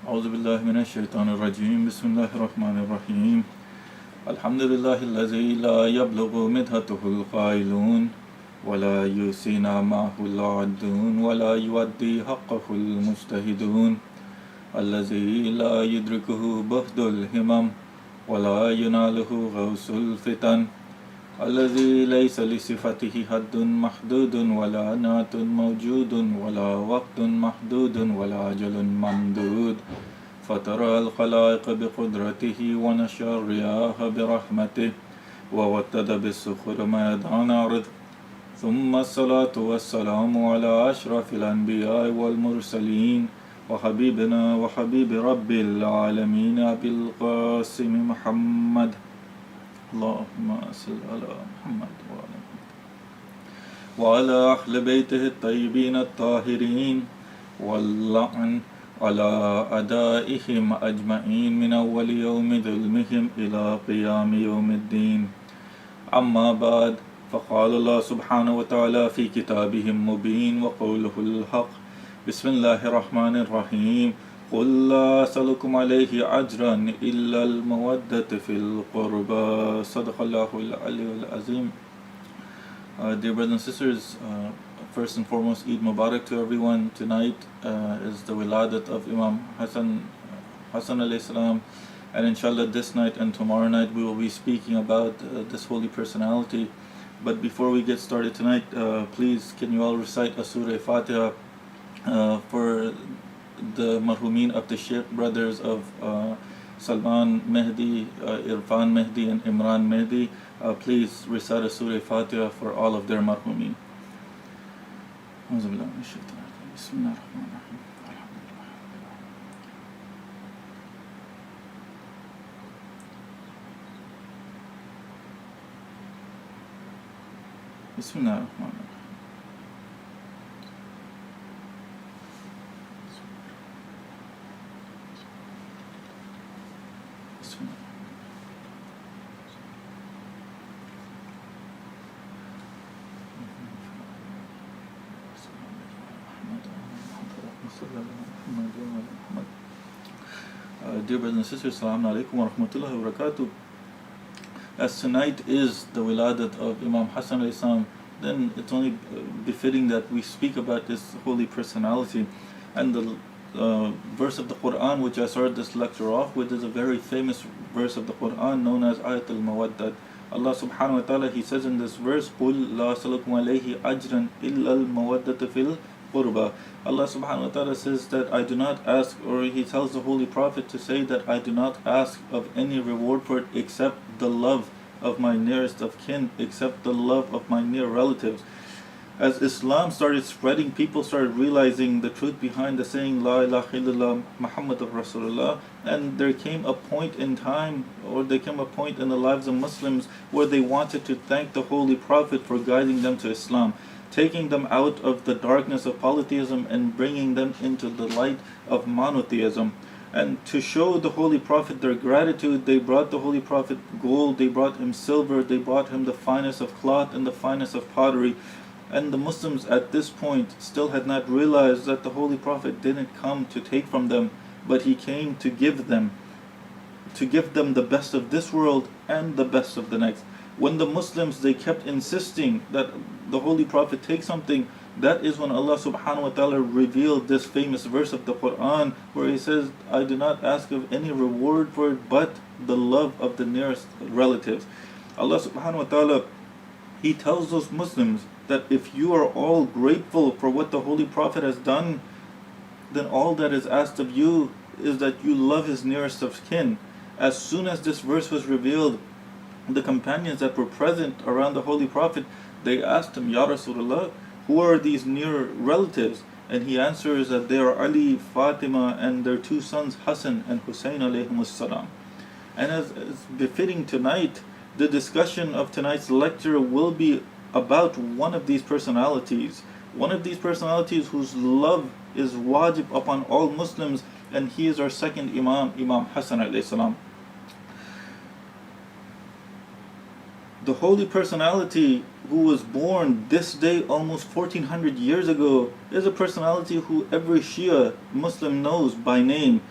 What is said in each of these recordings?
أعوذ بالله من الشيطان الرجيم بسم الله الرحمن الرحيم الحمد لله الذي لا يبلغ مدحته القائلون ولا يوصينا معه العادون ولا يؤدي حقه المجتهدون الذي لا يدركه بهد الهمم ولا يناله غوث الفتن الذي ليس لصفته حد محدود ولا نعت موجود ولا وقت محدود ولا أجل ممدود فترى الخلائق بقدرته ونشر الرياح برحمته ووتد بالسخر ميدان عرض ثم الصلاة والسلام على أشرف الأنبياء والمرسلين وحبيبنا وحبيب رب العالمين أبي القاسم محمد اللهم صل على محمد وعلى أهل بيته الطيبين الطاهرين واللعن على أدائهم أجمعين من أول يوم ظلمهم إلى قيام يوم الدين أما بعد فقال الله سبحانه وتعالى في كتابه المبين وقوله الحق بسم الله الرحمن الرحيم قل لا أسألكم عليه أجرا إلا المودة في القربى صدق الله العلي العظيم. Dear brothers and sisters, first and foremost, Eid Mubarak to everyone. Tonight is the wiladat of Imam Hasan alayhi salam, and inshallah this night and tomorrow night we will be speaking about this holy personality. But before we get started tonight, please can you all recite a Surah Fatiha for the marhumeen of the Sheikh brothers of Salman Mehdi, Irfan Mehdi and Imran Mehdi. Please recite a Surah Fatiha for all of their marhumeen. Bismillah ar-Rahman ar-Rahim. Dear brothers and sisters, Assalamu alaikum wa rahmatullahi wa barakatuh. As tonight is the wiladat of Imam Hasan alayhi salam, then it's only befitting that we speak about this holy personality. And the verse of the Quran which I started this lecture off with is a very famous verse of the Quran known as Ayat al-Mawaddat. Allah subhanahu wa ta'ala, He says in this verse, قُلْ لَا أَسْأَلُكُمْ عَلَيْهِ أَجْرًا إِلَّا الْمَوَدَّةَ فِي الْقُرْبَى. Allah subhanahu wa ta'ala says that I do not ask, or He tells the Holy Prophet to say that I do not ask of any reward for it except the love of my nearest of kin, except the love of my near relatives. As Islam started spreading, people started realizing the truth behind the saying La ilaha illallah Muhammadur Rasulullah, and there came a point in time, or there came a point in the lives of Muslims where they wanted to thank the Holy Prophet for guiding them to Islam, taking them out of the darkness of polytheism and bringing them into the light of monotheism. And to show the Holy Prophet their gratitude, they brought the Holy Prophet gold, they brought him silver, they brought him the finest of cloth and the finest of pottery. And the Muslims at this point still had not realized that the Holy Prophet didn't come to take from them, but he came to give them the best of this world and the best of the next. When the Muslims, they kept insisting that the Holy Prophet take something, that is when Allah subhanahu wa ta'ala revealed this famous verse of the Quran where He says, I do not ask of any reward for it but the love of the nearest relatives. Allah subhanahu wa ta'ala, He tells those Muslims that if you are all grateful for what the Holy Prophet has done, then all that is asked of you is that you love his nearest of kin. As soon as this verse was revealed, the companions that were present around the Holy Prophet, they asked him, Ya Rasulullah, who are these near relatives? And he answers that they are Ali, Fatima, and their two sons Hasan and Hussein alayhimus salam. And as befitting tonight, the discussion of tonight's lecture will be about one of these personalities whose love is wajib upon all Muslims, and he is our second Imam, Imam Hasan alayhi salam. The holy personality who was born this day almost 1400 years ago is a personality who every Shia Muslim knows by name.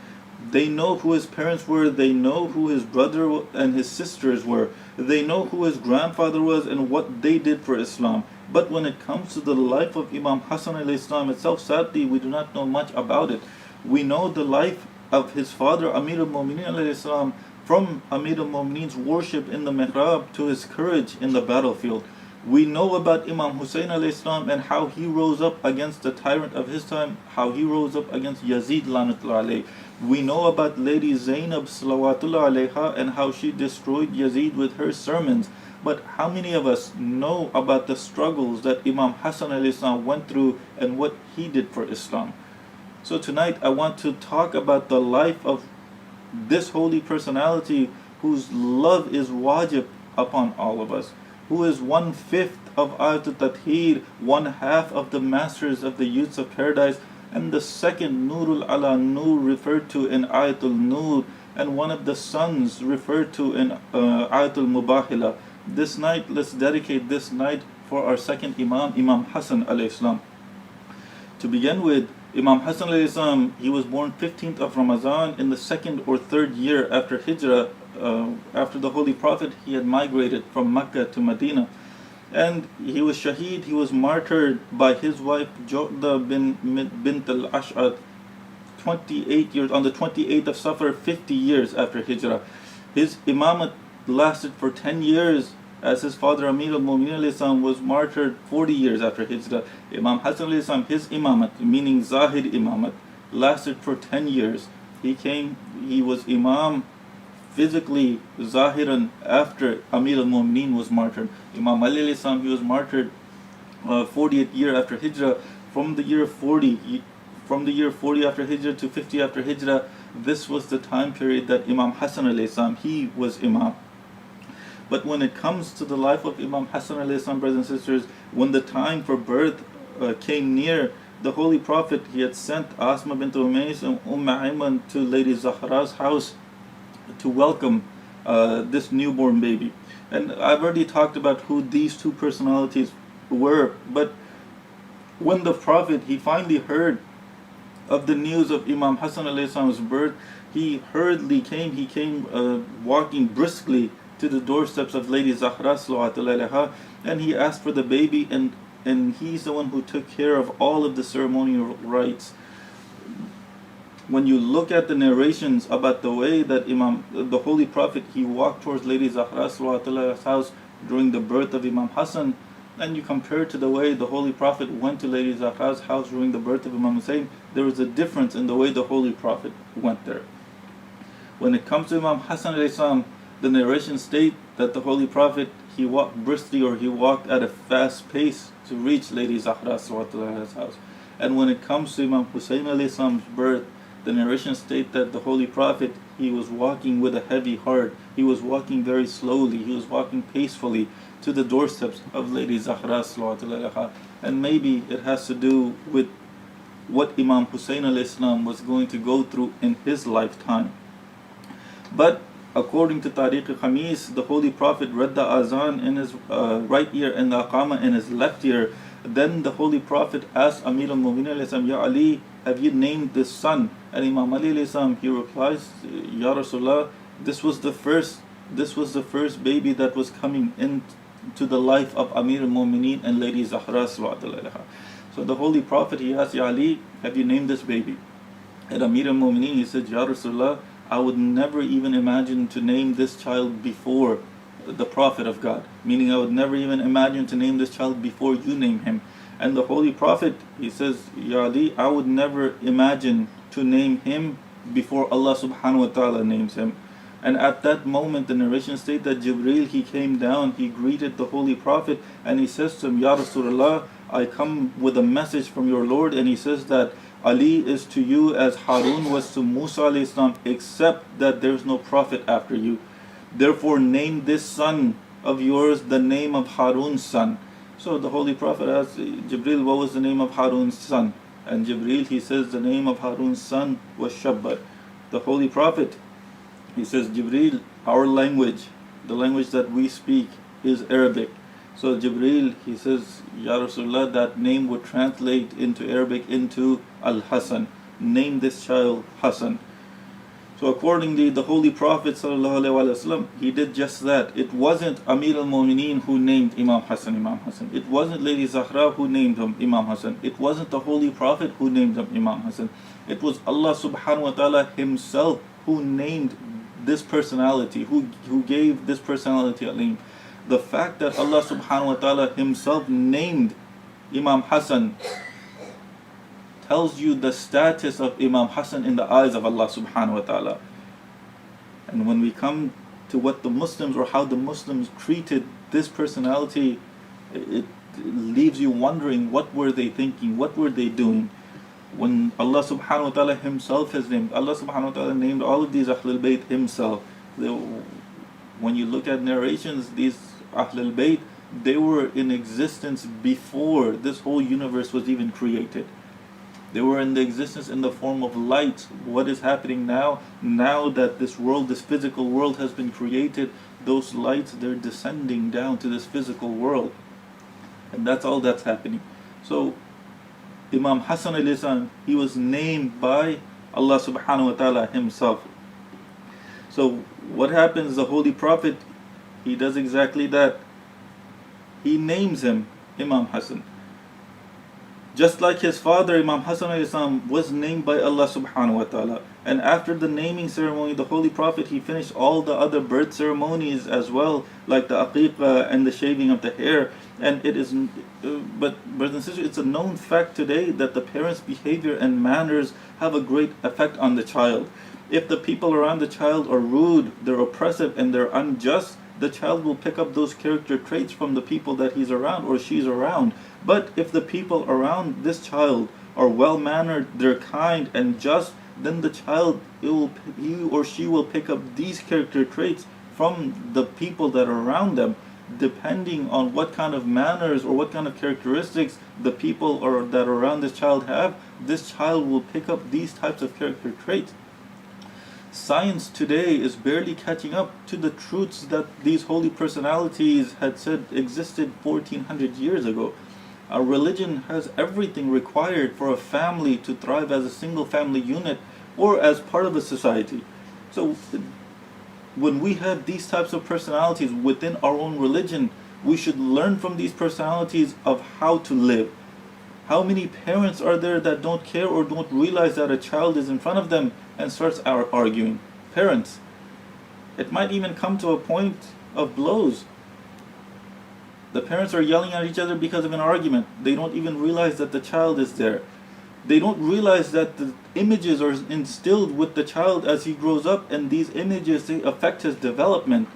They know who his parents were, they know who his brother and his sisters were, they know who his grandfather was and what they did for Islam. But when it comes to the life of Imam Hasan alayhi salam itself, sadly we do not know much about it. We know the life of his father Amir al-Mu'mineen alayhi salam, from Amir al-Mu'mineen's worship in the mihrab to his courage in the battlefield. We know about Imam Hussein alayhi salam and how he rose up against the tyrant of his time, how he rose up against Yazid lanatullah alayhi. We know about Lady Zainab salawatullah alayha and how she destroyed Yazid with her sermons. But how many of us know about the struggles that Imam Hasan alayhi salam went through and what he did for Islam? So tonight I want to talk about the life of this holy personality whose love is wajib upon all of us, who is 1/5 of Ayatul Tathir, 1/2 of the masters of the youths of paradise, and the second Nurul ala Nur referred to in Ayatul Nur, and one of the sons referred to in Ayatul Mubahila. This night, let's dedicate this night for our second Imam, Imam Hasan alayhi salam. To begin with, Imam Hasan alayhi salam, he was born 15th of Ramadan in the 2nd or 3rd year after Hijrah. After the Holy Prophet, he had migrated from Mecca to Medina. And he was shaheed, he was martyred by his wife Jorda bint al-Ash'ad 28 years, on the 28th of Safar, 50 years after Hijrah. His imamat lasted for 10 years, as his father Amir al-Mu'mineen was martyred 40 years after Hijrah. Imam Hasan his imamat, meaning Zahir imamat, lasted for 10 years. He was imam physically, Zahiran, after Amir al-Mu'mineen was martyred. Imam Ali alayhi salam, he was martyred 40th year after Hijrah. From the year 40 after Hijrah to 50 after Hijrah, this was the time period that Imam Hasan alayhi salam, he was imam. But when it comes to the life of Imam Hasan alayhi salam, brothers and sisters, when the time for birth came near, the Holy Prophet, he had sent Asma bint Umays and Ayman to Lady Zahra's house to welcome this newborn baby. And I've already talked about who these two personalities were, but when the Prophet, he finally heard of the news of Imam Hasan alayhi salam's birth, he hurriedly came, walking briskly to the doorsteps of Lady Zahra salawatullahi alayha, and he asked for the baby, and he's the one who took care of all of the ceremonial rites. When you look at the narrations about the way that the Holy Prophet, he walked towards Lady Zahra salawatullahi alayha's house during the birth of Imam Hasan, and you compare to the way the Holy Prophet went to Lady Zahra's house during the birth of Imam Hussein, there was a difference in the way the Holy Prophet went there. When it comes to Imam Hasan alayhi salam, the narrations state that the Holy Prophet, he walked briskly, or he walked at a fast pace to reach Lady Zahra salawatullahi alayha's house. And when it comes to Imam Hussein alayhi salam's birth, the narrations state that the Holy Prophet, he was walking with a heavy heart. He was walking very slowly. He was walking peacefully to the doorsteps of Lady Zahra salawatullahi alayha. And maybe it has to do with what Imam Hussein alayhi salam was going to go through in his lifetime. But according to Tariq Khamis, the Holy Prophet read the azan in his right ear and the aqama in his left ear. Then the Holy Prophet asked Amir al-Mu'mineen, Ya Ali, have you named this son? And Imam Ali he replies, Ya Rasulullah, this was the first baby that was coming into the life of Amir al-Mu'mineen and Lady Zahra sallallahu alaihi. So the Holy Prophet, he asked, Ya Ali, have you named this baby? And Amir al-Mu'mineen, he said, Ya Rasulullah, I would never even imagine to name this child before the Prophet of God. Meaning I would never even imagine to name this child before you name him. And the Holy Prophet, he says, Ya Ali, I would never imagine to name him before Allah subhanahu wa ta'ala names him. And at that moment, the narration states that Jibreel, he came down, he greeted the Holy Prophet, and he says to him, Ya Rasulullah, I come with a message from your Lord, and he says that Ali is to you as Harun was to Musa alayhi salam, except that there is no prophet after you. Therefore name this son of yours the name of Harun's son. So the Holy Prophet asked Jibreel, what was the name of Harun's son? And Jibreel, he says the name of Harun's son was Shabbat. The Holy Prophet, he says, Jibreel, our language, the language that we speak, is Arabic. So Jibreel, he says, Ya Rasulullah, that name would translate into Arabic into Al-Hasan. Name this child Hasan. So accordingly, the Holy Prophet ﷺ, he did just that. It wasn't Amir al-Mu'mineen who named Imam Hassan. It wasn't Lady Zahra who named him Imam Hassan. It wasn't the Holy Prophet who named him Imam Hassan. It was Allah subhanahu wa ta'ala himself who named this personality, who gave this personality a name. The fact that Allah subhanahu wa ta'ala himself named Imam Hassan tells you the status of Imam Hassan in the eyes of Allah subhanahu wa ta'ala. And when we come to what the Muslims, or how the Muslims treated this personality, it leaves you wondering, what were they thinking, what were they doing? When Allah subhanahu wa ta'ala himself has named, Allah subhanahu wa ta'ala named all of these Ahlul Bayt himself. When you look at narrations, these Ahlul Bayt, they were in existence before this whole universe was even created. They were in the existence in the form of light. What is happening now that this world, this physical world has been created, those lights, they're descending down to this physical world. And that's all that's happening. So Imam Hassan alayhi salam, he was named by Allah subhanahu wa ta'ala himself. So what happens, the Holy Prophet, he does exactly that. He names him Imam Hassan. Just like his father, Imam Hassan alayhi salam, was named by Allah subhanahu wa ta'ala. And after the naming ceremony, the Holy Prophet, he finished all the other birth ceremonies as well, like the aqiqah and the shaving of the hair. And it is, but brothers and sisters, it's a known fact today that the parents' behavior and manners have a great effect on the child. If the people around the child are rude, they're oppressive, and they're unjust, the child will pick up those character traits from the people that he's around or she's around. But if the people around this child are well-mannered, they're kind and just, then the child, he or she will pick up these character traits from the people that are around them. Depending on what kind of manners or what kind of characteristics the people that are around this child have, this child will pick up these types of character traits. Science today is barely catching up to the truths that these holy personalities had said existed 1400 years ago. Our religion has everything required for a family to thrive as a single family unit or as part of a society. So when we have these types of personalities within our own religion, we should learn from these personalities of how to live. How many parents are there that don't care or don't realize that a child is in front of them and starts arguing? Parents. It might even come to a point of blows. The parents are yelling at each other because of an argument. They don't even realize that the child is there. They don't realize that the images are instilled with the child as he grows up, and these images, they affect his development.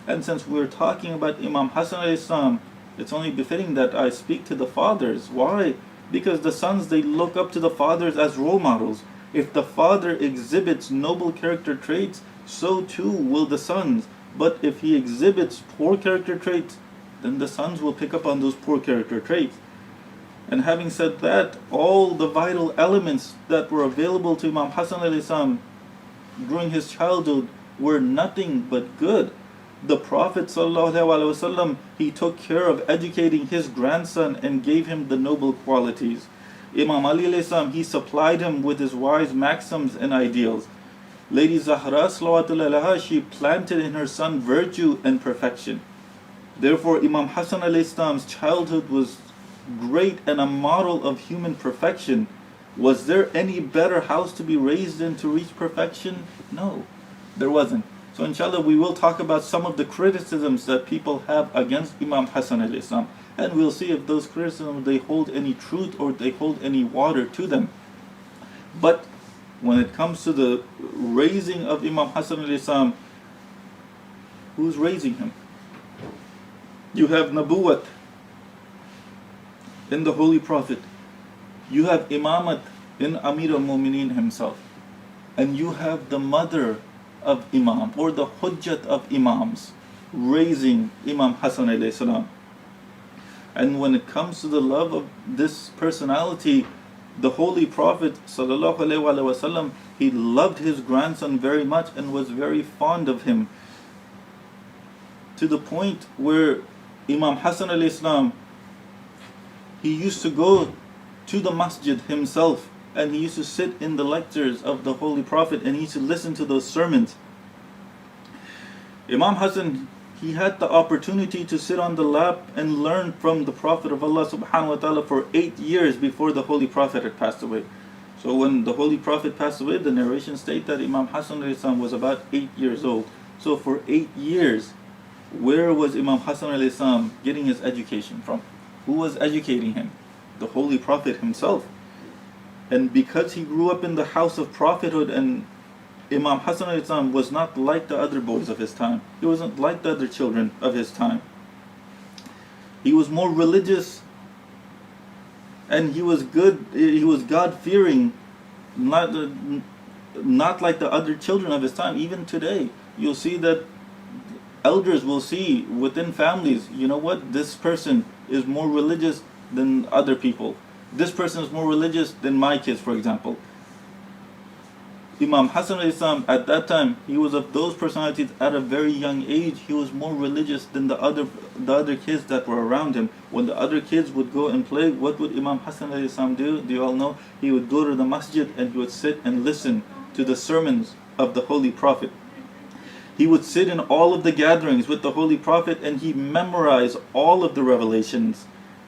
And since we're talking about Imam Hassan alayhi salam, it's only befitting that I speak to the fathers. Why? Because the sons, they look up to the fathers as role models. If the father exhibits noble character traits, so too will the sons. But if he exhibits poor character traits, then the sons will pick up on those poor character traits. And having said that, all the vital elements that were available to Imam Hassan alayhi salam during his childhood were nothing but good. The Prophet ﷺ, he took care of educating his grandson and gave him the noble qualities. Imam Ali alayhi salam, he supplied him with his wise maxims and ideals. Lady Zahra salawatullah anha, she planted in her son virtue and perfection. Therefore, Imam Hassan alayhi salam's childhood was great and a model of human perfection. Was there any better house to be raised in to reach perfection? No, there wasn't. So inshallah, we will talk about some of the criticisms that people have against Imam Hassan alayhi salam, and we'll see if those criticisms, they hold any truth or they hold any water to them. But when it comes to the raising of Imam Hassan alayhi salam, who's raising him? You have Nabuwat in the Holy Prophet. You have Imamat in Amir al-Mu'mineen himself. And you have the mother of Imam, or the Hujjat of Imams, raising Imam Hassan alayhi salam. And when it comes to the love of this personality, the Holy Prophet sallallahu alaihi wasallam, he loved his grandson very much and was very fond of him, to the point where Imam Hassan alayhi salam, he used to go to the masjid himself and he used to sit in the lectures of the Holy Prophet, and he used to listen to those sermons. Imam Hasan, he had the opportunity to sit on the lap and learn from the Prophet of Allah subhanahu wa ta'ala for 8 years before the Holy Prophet had passed away. So when the Holy Prophet passed away, the narration states that Imam Hasan was about 8 years old. So for 8 years, where was Imam Hasan getting his education from? Who was educating him? The Holy Prophet himself. And because he grew up in the house of prophethood, and Imam Hasan was not like the other boys of his time. He wasn't like the other children of his time. He was more religious, and he was good. He was God-fearing, not like the other children of his time. Even today, you'll see that elders will see within families, you know what, this person is more religious than other people. This person is more religious than my kids, for example. Imam Hasan at that time, he was of those personalities at a very young age. He was more religious than the other kids that were around him. When the other kids would go and play, what would Imam Hasan do? Do you all know? He would go to the masjid and he would sit and listen to the sermons of the Holy Prophet. He would sit in all of the gatherings with the Holy Prophet, and he memorized all of the revelations.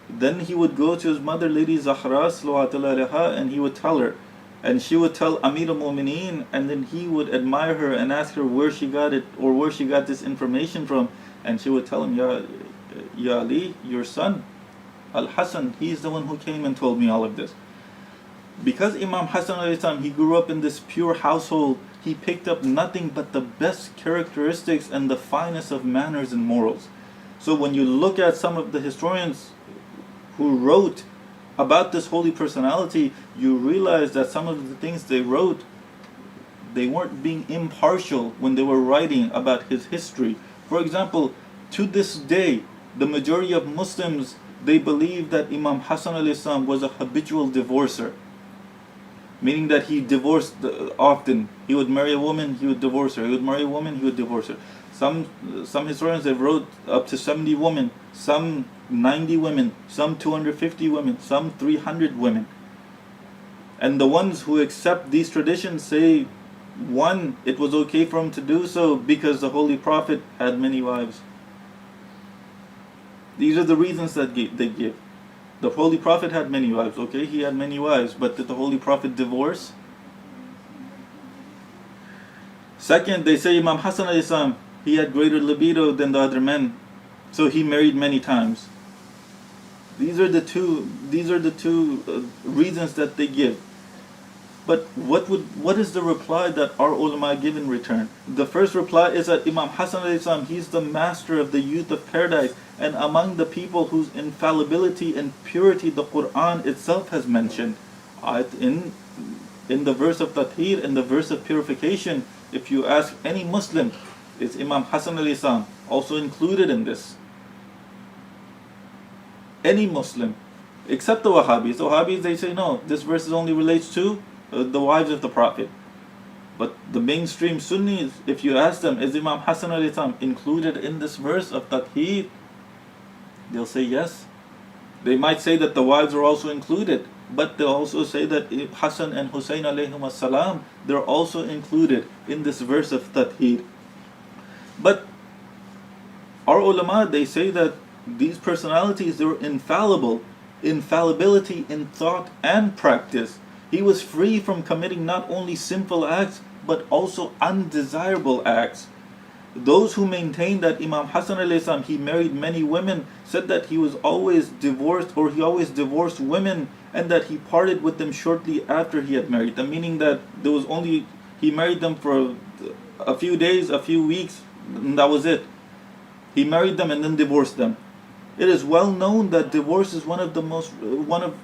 Then he would go to his mother, Lady Zahra, and he would tell her. And she would tell Amir al-Mu'mineen, and then he would admire her and ask her where she got it, or where she got this information from. And she would tell him, Ya Ali, your son, Al-Hasan, he's the one who came and told me all of this. Because Imam Hasan, he grew up in this pure household, he picked up nothing but the best characteristics and the finest of manners and morals. So when you look at some of the historians who wrote about this holy personality, you realize that some of the things they wrote, they weren't being impartial when they were writing about his history. For example, to this day, the majority of Muslims, they believe that Imam Hasan was a habitual divorcer, meaning that he divorced often. He would marry a woman, he would divorce her. He would marry a woman, he would divorce her. Some historians have wrote up to 70 women, some 90 women, some 250 women, some 300 women. And the ones who accept these traditions say, one, it was okay for him to do so because the Holy Prophet had many wives. These are the reasons that they give. The Holy Prophet had many wives, okay, he had many wives, but did the Holy Prophet divorce? Second, they say Imam Hasan, he had greater libido than the other men, so he married many times. These are the two reasons that they give. But what is the reply that our ulama give in return? The first reply is that Imam Hasan, he's the master of the youth of paradise, and among the people whose infallibility and purity the Quran itself has mentioned. In the verse of Tathir, in the verse of purification, if you ask any Muslim, is Imam Hasan also included in this? Any Muslim, except the Wahhabis. The Wahhabis, they say no, this verse only relates to the wives of the Prophet. But the mainstream Sunnis, if you ask them, is Imam Hasan included in this verse of Tathir? They'll say yes. They might say that the wives are also included, but they'll also say that Hasan and Hussein alayhim as-salam, they're also included in this verse of Tathir. But our ulama, they say that these personalities, they were infallible, infallibility in thought and practice. He was free from committing not only sinful acts, but also undesirable acts. Those who maintain that Imam Hasan he married many women said that he was always divorced, or he always divorced women, and that he parted with them shortly after he had married them, meaning that he married them for a few days, a few weeks, and that was it. He married them and then divorced them. It is well known that divorce is one of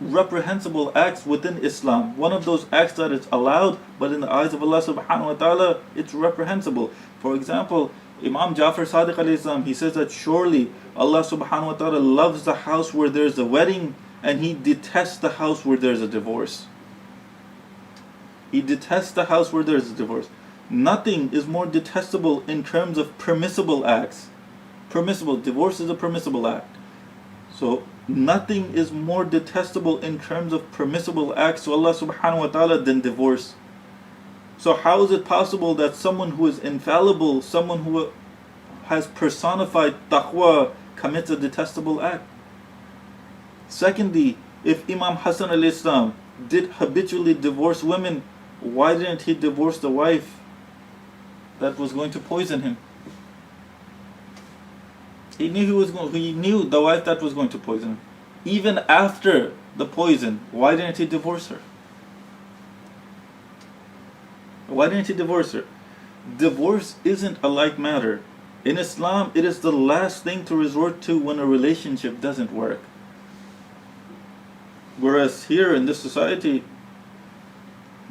reprehensible acts within Islam. One of those acts that is allowed, but in the eyes of Allah subhanahu wa ta'ala, it's reprehensible. For example, Imam Jafar Sadiq alayhi salam, he says that surely Allah subhanahu wa ta'ala loves the house where there's a wedding, and he detests the house where there's a divorce. He detests the house where there's a divorce. Nothing is more detestable in terms of permissible acts. Permissible, divorce is a permissible act. So Nothing is more detestable in terms of permissible acts to Allah subhanahu wa ta'ala than divorce. So how is it possible that someone who is infallible, someone who has personified taqwa, commits a detestable act? Secondly, if Imam Hasan al-Islam did habitually divorce women, why didn't he divorce the wife that was going to poison him? He knew the wife that was going to poison him. Even after the poison, why didn't he divorce her? Why didn't he divorce her? Divorce isn't a light matter. In Islam, it is the last thing to resort to when a relationship doesn't work. Whereas here in this society,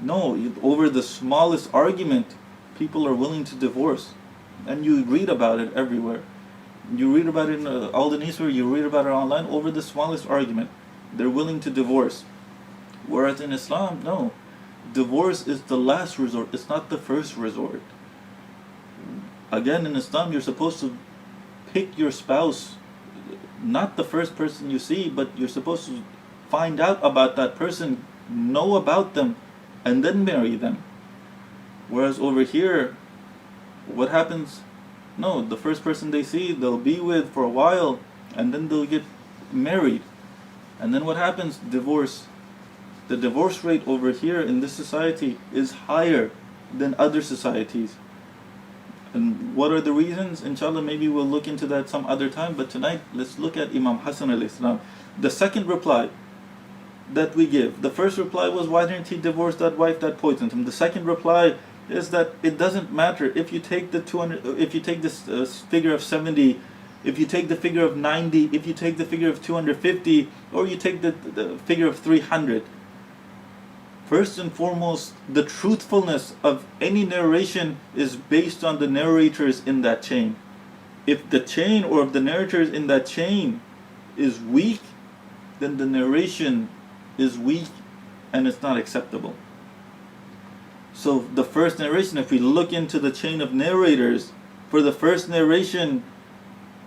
no, over the smallest argument, people are willing to divorce. And you read about it everywhere. You read about it in all the newspaper, you read about it online. Over the smallest argument, they're willing to divorce. Whereas in Islam, no. Divorce is the last resort, it's not the first resort. Again, in Islam, you're supposed to pick your spouse, not the first person you see, but you're supposed to find out about that person, know about them, and then marry them. Whereas over here, what happens? No, the first person they see, they'll be with for a while, and then they'll get married. And then what happens? Divorce. The divorce rate over here in this society is higher than other societies. And what are the reasons? Inshallah, maybe we'll look into that some other time, but tonight, let's look at Imam Hasan al-Islam. The second reply that we give. The first reply was, why didn't he divorce that wife that poisoned him? The second reply is that it doesn't matter if you take the 200, if you take this figure of 70, if you take the figure of 90, if you take the figure of 250, or you take the figure of 300. First and foremost, the truthfulness of any narration is based on the narrators in that chain. If the chain or if the narrators in that chain is weak, then the narration is weak and it's not acceptable. So the first narration, if we look into the chain of narrators, for the first narration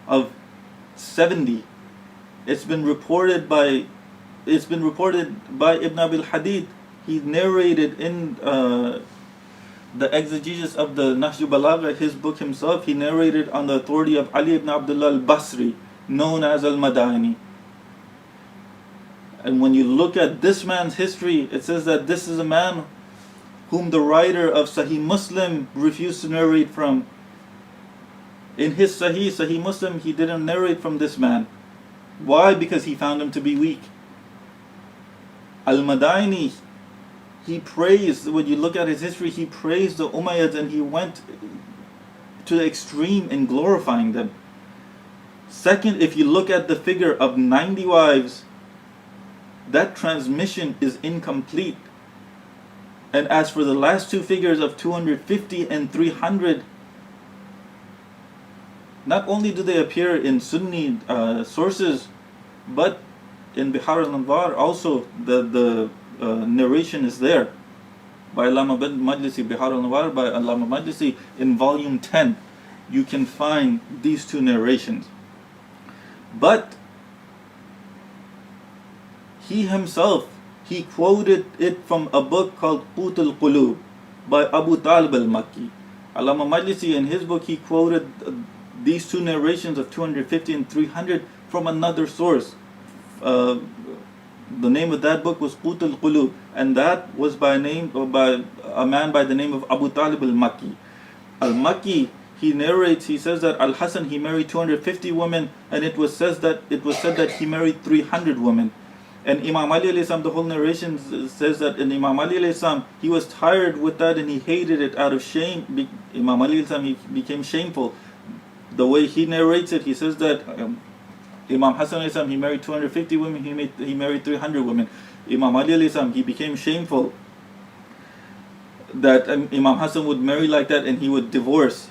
of 70, it's been reported by Ibn Abil Hadid. He narrated in the exegesis of the Nahju Balagha, his book himself, he narrated on the authority of Ali ibn Abdullah al-Basri, known as al-Madani. And when you look at this man's history, it says that this is a man whom the writer of Sahih Muslim refused to narrate from. In his Sahih Muslim, he didn't narrate from this man. Why? Because he found him to be weak. Al-Madani, he praised, when you look at his history, he praised the Umayyads and he went to the extreme in glorifying them. Second, if you look at the figure of 90 wives, that transmission is incomplete. And as for the last two figures of 250 and 300, not only do they appear in Sunni sources, but in Bihar al-Anwar also the narration is there by Allama Majlisi, Bihar al-Anwar by Allama Majlisi. In volume 10, you can find these two narrations. But he himself, he quoted it from a book called Qut al-Qulub by Abu Talib al-Makki. Allama Majlisi, in his book, he quoted these two narrations of 250 and 300 from another source. The name of that book was Qut al-Qulub, and that was by a man by the name of Abu Talib al-Makki. Al-Makki, he narrates, he says that Al-Hasan, he married 250 women, and it was said that he married 300 women. And Imam Ali alayhi salam, the whole narration says that in Imam Ali alayhi salam, he was tired with that and he hated it out of shame. Imam Ali alayhi salam, he became shameful. The way he narrates it, he says that Imam Hasan alayhi salam, he married 250 women, he married 300 women. Imam Ali alayhi salam, he became shameful that Imam Hasan would marry like that and he would divorce.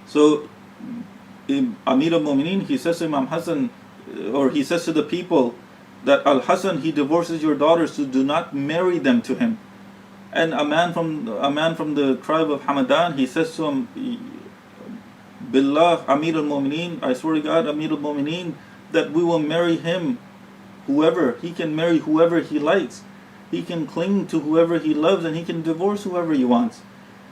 So Amir al-Mu'mineen, he says to Imam Hasan, or he says to the people, that Al-Hasan, he divorces your daughters, so do not marry them to him. And a man from the tribe of Hamadan, he says to him, Billah, Amir al-Mu'mineen, I swear to God, Amir al-Mu'mineen, that we will marry him, whoever. He can marry whoever he likes. He can cling to whoever he loves, and he can divorce whoever he wants.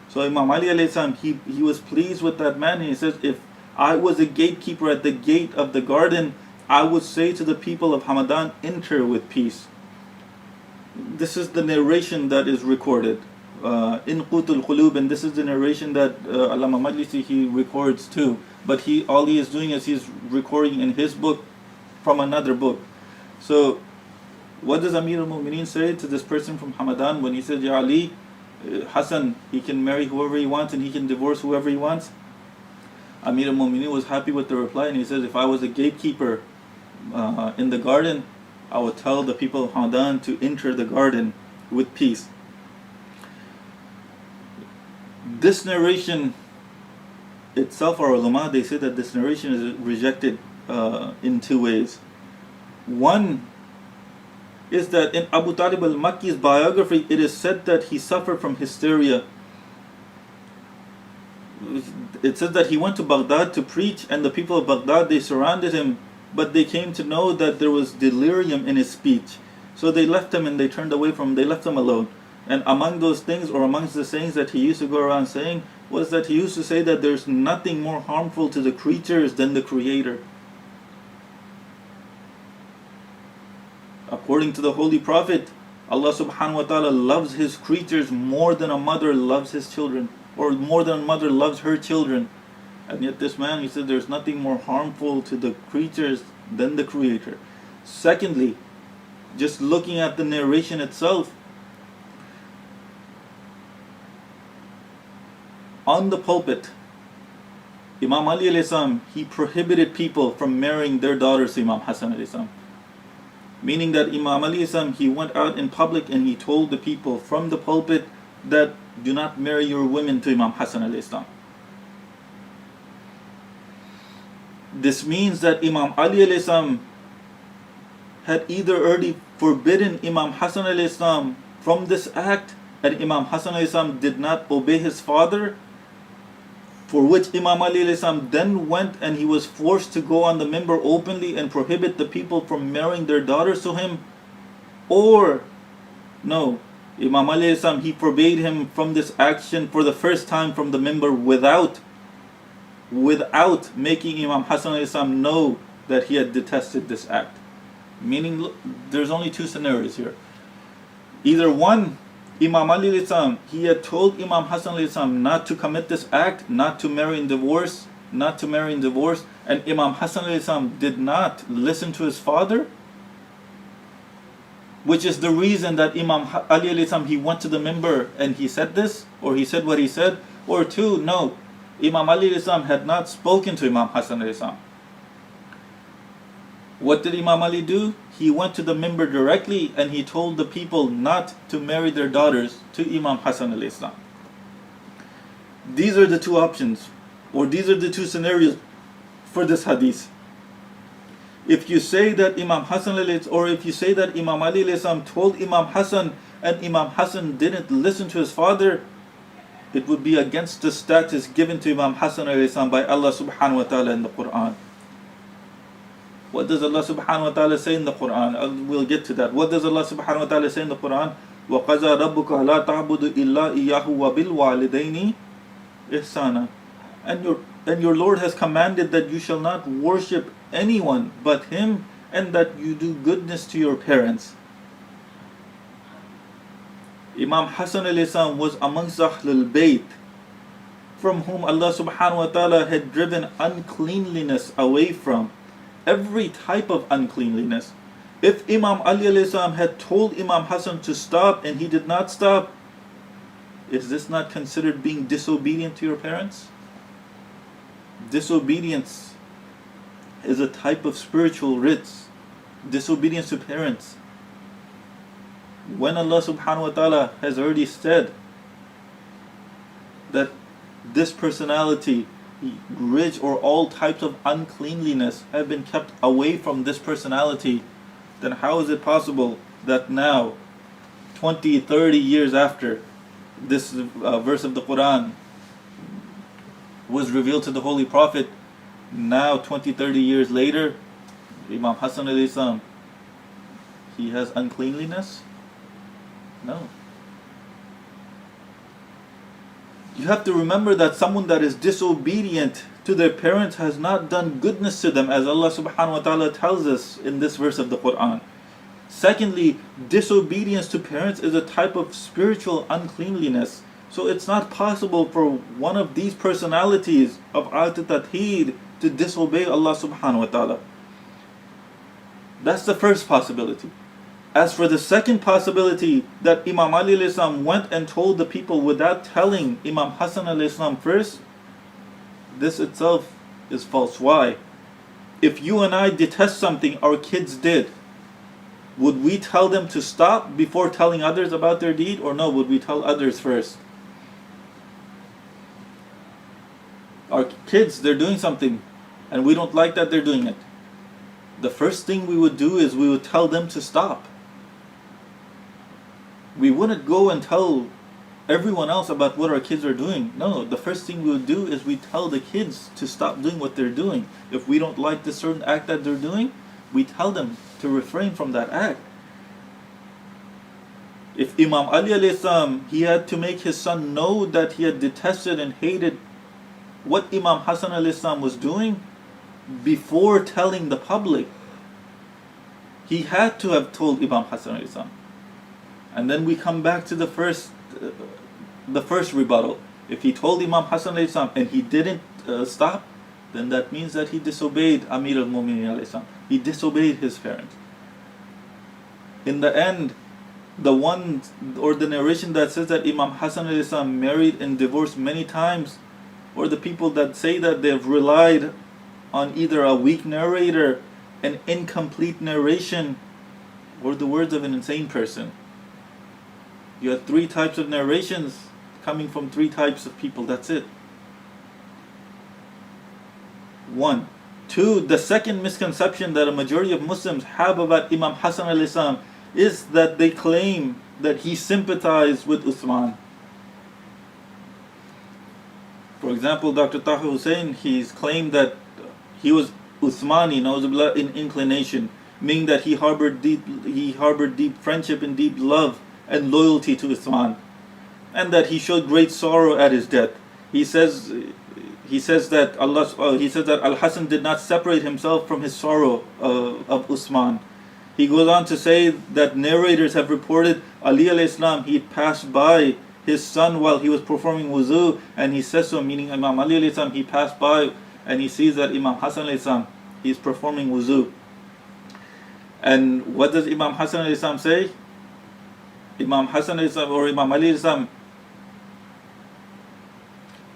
So Imam Ali alayhi salam, he was pleased with that man, and he says, if I was a gatekeeper at the gate of the garden, I would say to the people of Hamadan, enter with peace. This is the narration that is recorded in Qutul Khulub, and this is the narration that Allama Majlisi he records too. But all he is doing is he's recording in his book from another book. So what does Amir al-Mu'mineen say to this person from Hamadan when he said, Ya Ali, Hasan, he can marry whoever he wants and he can divorce whoever he wants? Amir al-Mu'mineen was happy with the reply, and he says, if I was a gatekeeper in the garden, I would tell the people of Hamadan to enter the garden with peace. This narration itself, our ulama, they say that this narration is rejected in two ways. One is that in Abu Talib al-Makki's biography, it is said that he suffered from hysteria. It says that he went to Baghdad to preach, and the people of Baghdad, they surrounded him, but they came to know that there was delirium in his speech. So they left him and they turned away from him, they left him alone. And among those things, or amongst the sayings that he used to go around saying, was that he used to say that there's nothing more harmful to the creatures than the Creator. According to the Holy Prophet, Allah subhanahu wa ta'ala loves His creatures more than a mother loves his children, or more than a mother loves her children. And yet this man, he said there's nothing more harmful to the creatures than the Creator. Secondly, just looking at the narration itself, on the pulpit, Imam Ali alayhi salam, he prohibited people from marrying their daughters to Imam Hasan alayhi salam. Meaning that Imam Ali alayhi salam, he went out in public and he told the people from the pulpit that do not marry your women to Imam Hasan alayhi salam. This means that Imam Ali alayhi salam had either already forbidden Imam Hasan alayhi salam from this act, and Imam Hasan alayhi salam did not obey his father, for which Imam Ali alayhi salam then went and he was forced to go on the minbar openly and prohibit the people from marrying their daughters to him. Or no, Imam Ali alayhi salam, he forbade him from this action for the first time from the minbar without making Imam Hasan alayhi salam know that he had detested this act. Meaning, there's only two scenarios here. Either one, Imam Ali alayhi salam, he had told Imam Hasan alayhi salam not to commit this act, not to marry and divorce, and Imam Hasan alayhi salam did not listen to his father, which is the reason that Imam Ali alayhi salam, he went to the minbar and he said this, or he said what he said. Or two, no, Imam Ali alayhi salam had not spoken to Imam Hasan alayhi salam. What did Imam Ali do? He went to the minbar directly and he told the people not to marry their daughters to Imam Hasan alayhi salam. These are the two options, or these are the two scenarios for this hadith. If you say that Imam Hasan alayhi, or if you say that Imam Ali alayhi salam told Imam Hasan and Imam Hasan didn't listen to his father, it would be against the status given to Imam Hasan alayhi salam by Allah subhanahu wa ta'ala in the Quran. What does Allah subhanahu wa ta'ala say in the Quran? We'll get to that. What does Allah subhanahu wa ta'ala say in the Quran? وَقَضَى رَبُّكَ لَا تَعْبُدُ إِلَّا إِيَّهُ وَبِالْوَالِدَيْنِ إِحْسَانًا. And your Lord has commanded that you shall not worship anyone but Him, and that you do goodness to your parents. Imam Hasan alayhi salam was amongst Ahlul Bayt, from whom Allah subhanahu wa ta'ala had driven uncleanliness away from. Every type of uncleanliness. If Imam Ali alayhi salam had told Imam Hasan to stop and he did not stop, is this not considered being disobedient to your parents? Disobedience is a type of spiritual ritz. Disobedience to parents. When Allah subhanahu wa ta'ala has already said that this personality, rich or all types of uncleanliness have been kept away from this personality, then how is it possible that now, 20, 30 years after this verse of the Quran was revealed to the Holy Prophet, now 20, 30 years later, Imam Hasan alayhi salam, he has uncleanliness? No. You have to remember that someone that is disobedient to their parents has not done goodness to them, as Allah subhanahu wa ta'ala tells us in this verse of the Quran. Secondly, disobedience to parents is a type of spiritual uncleanliness. So it's not possible for one of these personalities of Al-Tawheed to disobey Allah subhanahu wa ta'ala. That's the first possibility. As for the second possibility, that Imam Ali alayhi salam went and told the people without telling Imam Hasan alayhi salam first, this itself is false. Why? If you and I detest something our kids did, would we tell them to stop before telling others about their deed, or no, would we tell others first? Our kids, they're doing something and we don't like that they're doing it. The first thing we would do is we would tell them to stop. We wouldn't go and tell everyone else about what our kids are doing. No, the first thing we would do is we tell the kids to stop doing what they're doing. If we don't like this certain act that they're doing, we tell them to refrain from that act. If Imam Ali alayhi salam, he had to make his son know that he had detested and hated what Imam Hasan alayhi salam was doing before telling the public, he had to have told Imam Hasan alayhi salam. And then we come back to the first rebuttal. If he told Imam Hasan alayhi salam and he didn't stop, then that means that he disobeyed Amir al-Mu'minin alayhi salam. He disobeyed his parents. In the end, the narration that says that Imam Hasan alayhi salam married and divorced many times, or the people that say that they've relied on either a weak narrator, an incomplete narration, or the words of an insane person. You have 3 types of narrations coming from 3 types of people. That's it. 1. 2. The second misconception that a majority of Muslims have about Imam Hasan alayhi salam is that they claim that he sympathized with Uthman. For example, Dr. Taha Hussein, he's claimed that he was Uthmani, nauzubillah, in inclination, meaning that he harbored deep friendship and deep love and loyalty to Uthman, and that he showed great sorrow at his death. He says that Al-Hasan did not separate himself from his sorrow of Uthman. He goes on to say that narrators have reported Ali alayhi salam, he passed by his son while he was performing wuzu, and he says so, meaning Imam Ali alayhi salam, he passed by and he sees that Imam Hasan alayhi salam, he's performing wuzu. And what does Imam Hasan alayhi salam say? Imam Hasan alayhi salam, or Imam Ali alayhi salam,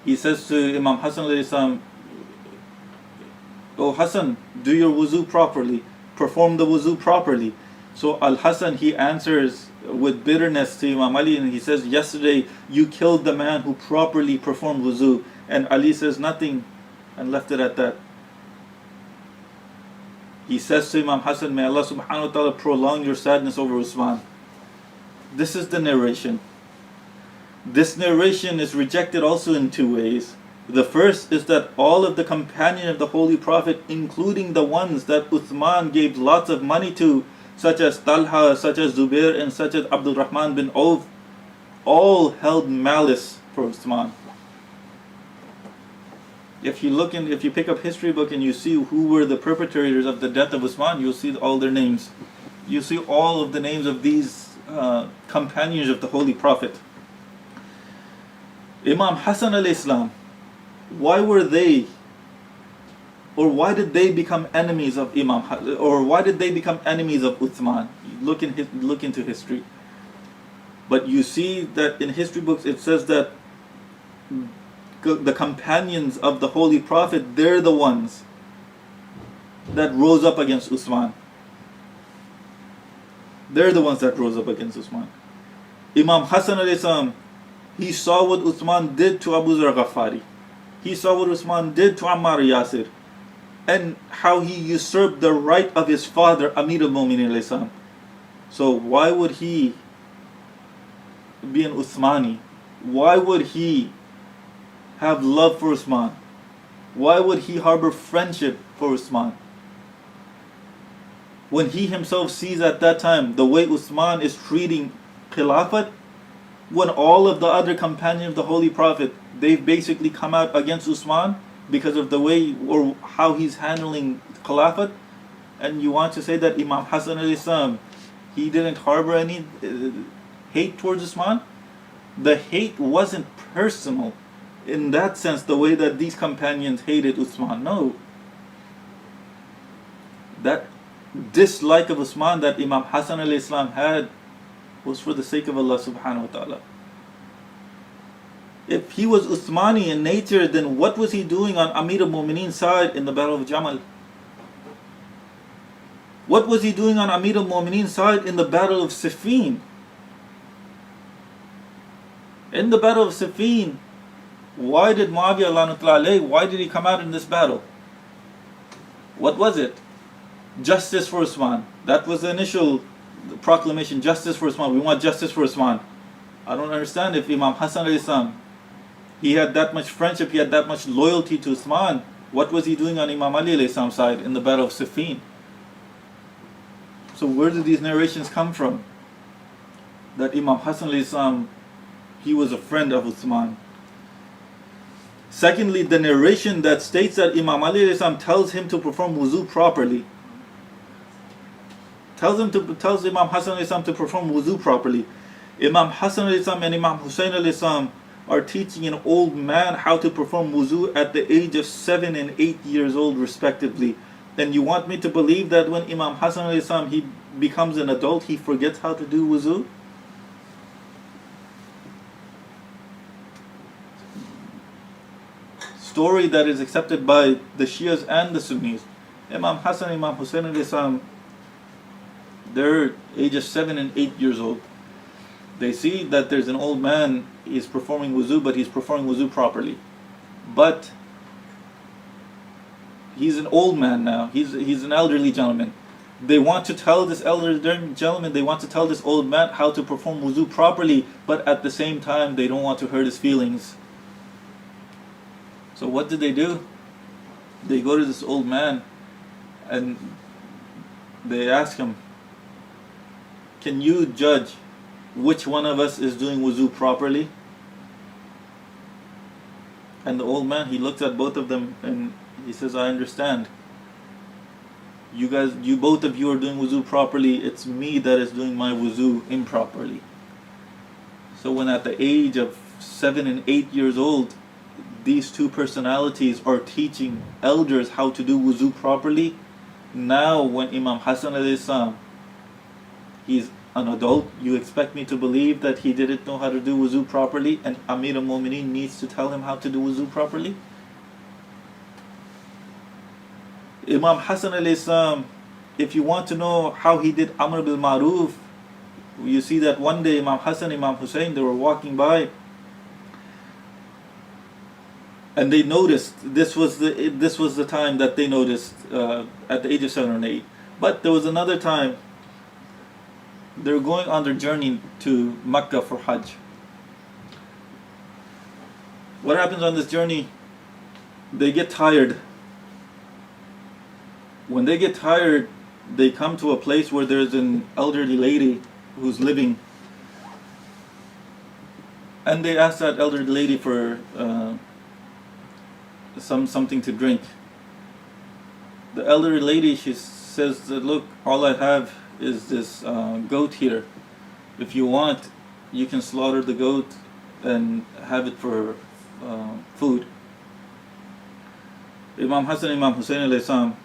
he says to Imam Hasan alayhi salam, "Oh Hasan, do your wuzu properly, perform the wuzu properly." So Al-Hasan, he answers with bitterness to Imam Ali, and he says, "Yesterday you killed the man who properly performed wuzu." And Ali says nothing and left it at that. He says to Imam Hasan, "May Allah subhanahu wa ta'ala prolong your sadness over Usman." This is the narration. This narration is rejected also in 2 ways. The first is that all of the companions of the Holy Prophet, including the ones that Uthman gave lots of money to, such as Talha, such as Zubair, and such as Abdul Rahman bin Auf, all held malice for Uthman. If you pick up history book and you see who were the perpetrators of the death of Uthman, you'll see all their names. You see all of the names of these companions of the Holy Prophet. Imam Hasan alayhi salam, why did they become enemies of why did they become enemies of Uthman? Look into history. But you see that in history books it says that the companions of the Holy Prophet, they're the ones that rose up against Uthman. They're the ones that rose up against Uthman. Imam Hasan alayhi salam, he saw what Uthman did to Abu Zar Ghaffari. He saw what Uthman did to Ammar Yasir, and how he usurped the right of his father, Amir al-Mu'minin alayhi salam. So why would he be an Uthmani? Why would he have love for Uthman? Why would he harbor friendship for Uthman? when he himself sees at that time the way Uthman is treating Khilafat, when all of the other companions of the Holy Prophet, they've basically come out against Uthman because of the way or how he's handling Khilafat, and you want to say that Imam Hasan al-Islam, he didn't harbor any hate towards Uthman? The hate wasn't personal in that sense, the way that these companions hated Uthman. No. That dislike of Uthman that Imam Hasan al-Islam had was for the sake of Allah subhanahu wa ta'ala. If he was Uthmani in nature, then what was he doing on Amir al-Mu'mineen's side in the Battle of Jamal? What was he doing on Amir al-Mu'mineen's side in the Battle of Siffin? In the Battle of Siffin, why did Muawiyah, why did he come out in this battle? What was it? Justice for Uthman. That was the initial proclamation, justice for Uthman. We want justice for Uthman. I don't understand if Imam Hasan al-Islam, he had that much friendship, he had that much loyalty to Uthman. What was he doing on Imam Ali al-Islam's side in the Battle of Siffin? So where did these narrations come from? That Imam Hasan al-Islam, he was a friend of Uthman. Secondly, the narration that states that Imam Ali al-Islam tells him to perform wuzu properly. Tells Imam Hasan al-Islam to perform wuzu properly. Imam Hasan al-Islam and Imam Hussein al-Islam are teaching an old man how to perform wuzu at the age of 7 and 8 years old respectively. Then you want me to believe that when Imam Hasan al-Islam he becomes an adult, he forgets how to do wuzu? Story that is accepted by the Shias and the Sunnis. Imam Hasan, Imam Hussein al-Islam, they're ages 7 and 8 years old. They see that there's an old man, he's performing wuzu, but he's performing wuzu properly. But he's an old man now, he's an elderly gentleman. They want to tell this elderly gentleman, they want to tell this old man how to perform wuzu properly, but at the same time they don't want to hurt his feelings. So what did they do? They go to this old man and they ask him, can you judge which one of us is doing wuzu properly? And the old man, he looks at both of them and he says, I understand. You both of you are doing wuzu properly. It's me that is doing my wuzu improperly. So when at the age of 7 and 8 years old, these two personalities are teaching elders how to do wuzu properly, now when Imam Hasan al-Islam, he's an adult, you expect me to believe that he didn't know how to do wuzu properly and Amir al-Mu'mineen needs to tell him how to do wuzu properly? Imam Hasan al-Islam, if you want to know how he did Amr bil Ma'ruf, you see that one day Imam Hasan, Imam Hussein, they were walking by and they noticed, this was the time that they noticed at the age of 7 or 8. But there was another time, they were going on their journey to Mecca for Hajj. What happens on this journey? They get tired. When they get tired, they come to a place where there's an elderly lady who's living. And they ask that elderly lady for something to drink. The elderly lady, she says that, look, all I have is this goat here. If you want, you can slaughter the goat and have it for food. Imam Hasan, Imam Hussein al-Islam,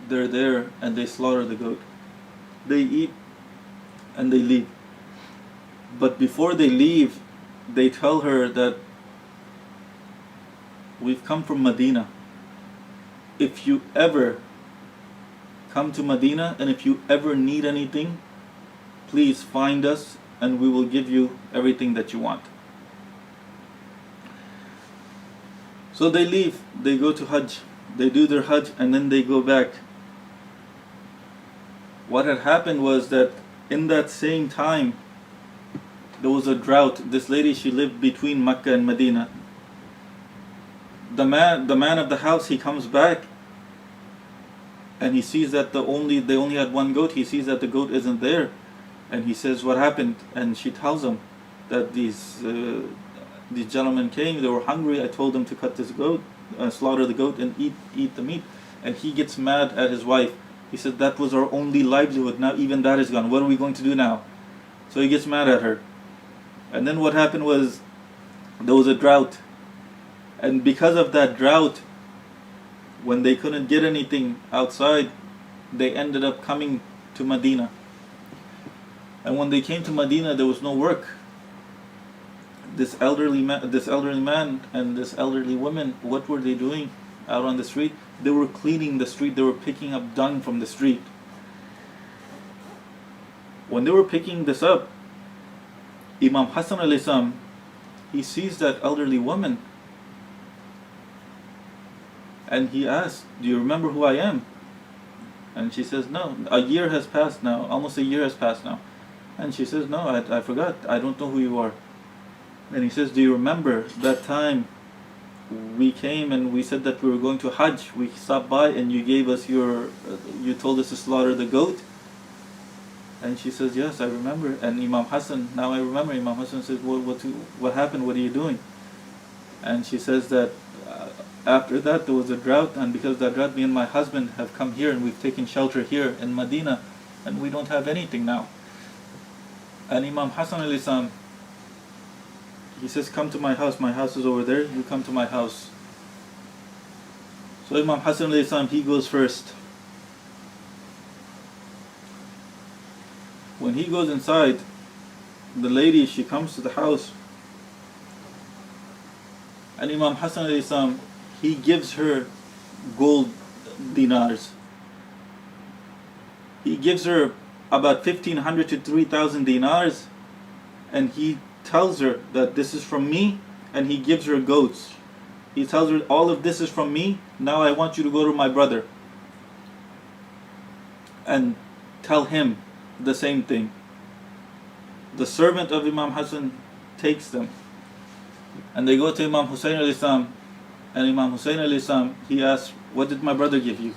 they're there and they slaughter the goat. They eat and they leave. But before they leave, they tell her that we've come from Medina. If you ever come to Medina and if you ever need anything, please find us and we will give you everything that you want. So they leave, they go to Hajj, they do their Hajj and then they go back. What had happened was that in that same time there was a drought. This lady, she lived between Mecca and Medina. The man of the house, he comes back and he sees that they only had one goat. He sees that the goat isn't there, and he says, "What happened?" And she tells him that these gentlemen came. They were hungry. I told them to cut this goat, slaughter the goat, and eat the meat. And he gets mad at his wife. He said, "That was our only livelihood. Now even that is gone. What are we going to do now?" So he gets mad at her. And then what happened was, there was a drought, and because of that drought, when they couldn't get anything outside, they ended up coming to Medina. And when they came to Medina, there was no work. This elderly man and this elderly woman, what were they doing out on the street? They were cleaning the street. They were picking up dung from the street. When they were picking this up, Imam Hasan alayhi salam, he sees that elderly woman, and he asks, "Do you remember who I am?" And she says, "No, a year has passed now, almost a year has passed now." And she says, "No, I forgot, I don't know who you are." And he says, "Do you remember that time we came and we said that we were going to Hajj? We stopped by and you gave us you told us to slaughter the goat?" And she says, "Yes, I remember." And Imam Hasan, "Now I remember." Imam Hasan says, "Well, what happened? What are you doing?" And she says that after that there was a drought, and because of that drought, me and my husband have come here and we've taken shelter here in Medina, and we don't have anything now. And Imam Hasan alayhi salam, he says, "Come to my house is over there, you come to my house." So Imam Hasan alayhi salam, he goes first. When he goes inside, the lady, she comes to the house, and Imam Hasan alayhi salam, he gives her gold dinars. He gives her about 1,500 to 3,000 dinars, and he tells her that this is from me, and he gives her goats. He tells her, "All of this is from me. Now I want you to go to my brother and tell him the same thing." The servant of Imam Hasan takes them, and they go to Imam Hussein alayhi salam, and Imam Hussein alayhi salam, he asks, "What did my brother give you?"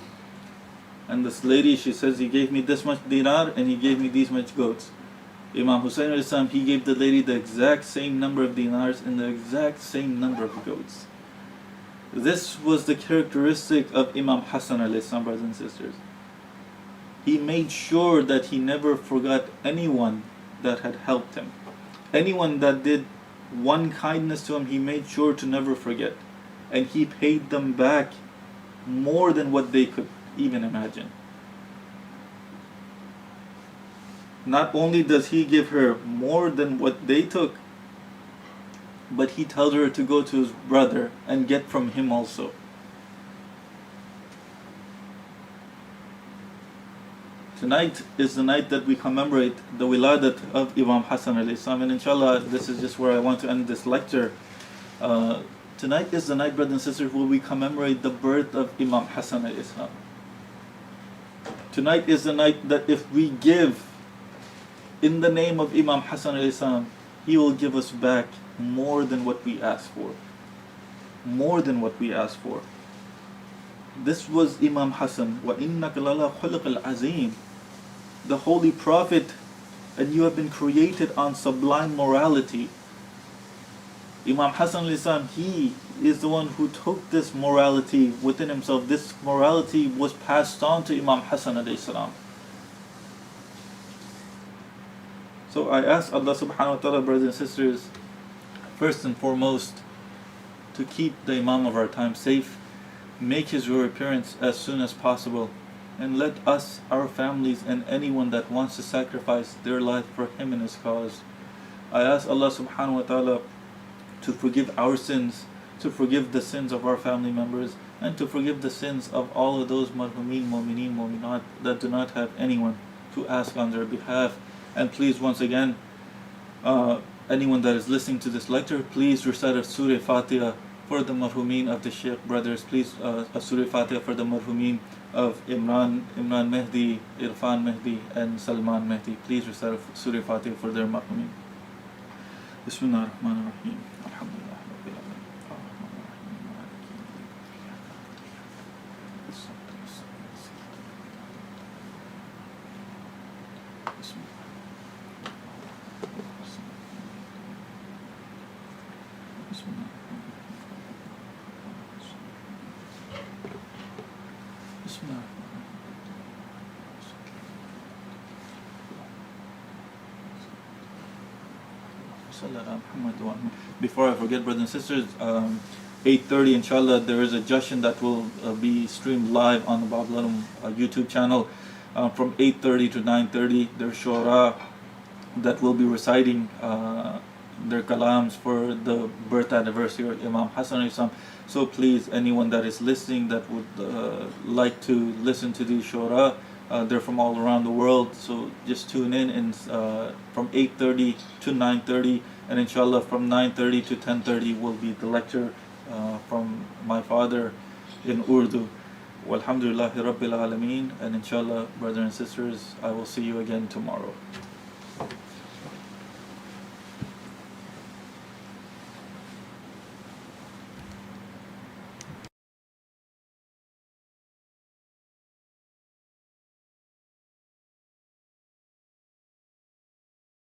And this lady, she says, "He gave me this much dinar and he gave me these much goats." Imam Hussein alayhi salam, he gave the lady the exact same number of dinars and the exact same number of goats. This was the characteristic of Imam Hasan alayhi salam, brothers and sisters. He made sure that he never forgot anyone that had helped him. Anyone that did one kindness to him, he made sure to never forget. And he paid them back more than what they could even imagine. Not only does he give her more than what they took, but he tells her to go to his brother and get from him also. Tonight is the night that we commemorate the wiladat of Imam Hasan alayhi salam, and inshallah this is just where I want to end this lecture. Tonight is the night, brothers and sisters, where we commemorate the birth of Imam Hasan alayhi salam. Tonight is the night that if we give in the name of Imam Hasan alayhi salam, he will give us back more than what we ask for. More than what we ask for. This was Imam Hasan. وَإِنَّكَ لَلَا خُلُقِ الْعَظِيمِ, the Holy Prophet, and you have been created on sublime morality. Imam Hasan alayhi salam, he is the one who took this morality within himself. This morality was passed on to Imam Hasan alayhi salam. So I ask Allah subhanahu wa ta'ala, brothers and sisters, first and foremost, to keep the Imam of our time safe, make his reappearance as soon as possible, and let us, our families, and anyone that wants to sacrifice their life for him and his cause. I ask Allah subhanahu wa ta'ala to forgive our sins, to forgive the sins of our family members, and to forgive the sins of all of those marhumeen, mu'mineen, mu'minat that do not have anyone to ask on their behalf. And please, once again, anyone that is listening to this lecture, please recite a Surah Fatiha for the marhumeen of the Shaykh brothers. Please, a Surah Fatiha for the marhumeen of Imran Mehdi, Irfan Mehdi, and Salman Mehdi. Please recite a Surah Fatiha for their marhumeen. Bismillah ar-Rahman ar-Rahim. Alhamdulillah. Bismillah. Before I forget, brothers and sisters, 8:30 inshallah there is a Jashan that will be streamed live on the Babulilm YouTube channel from 8:30 to 9:30. There's shura that will be reciting their kalams for the birth anniversary of Imam Hasan alayhi salam. So please, anyone that is listening that would like to listen to these shura, they're from all around the world, so just tune in and from 8:30 to 9:30, and inshallah from 9:30 to 10:30 will be the lecture from my father in Urdu. Walhamdulillahi Rabbil Alameen, and inshallah, brothers and sisters, I will see you again tomorrow.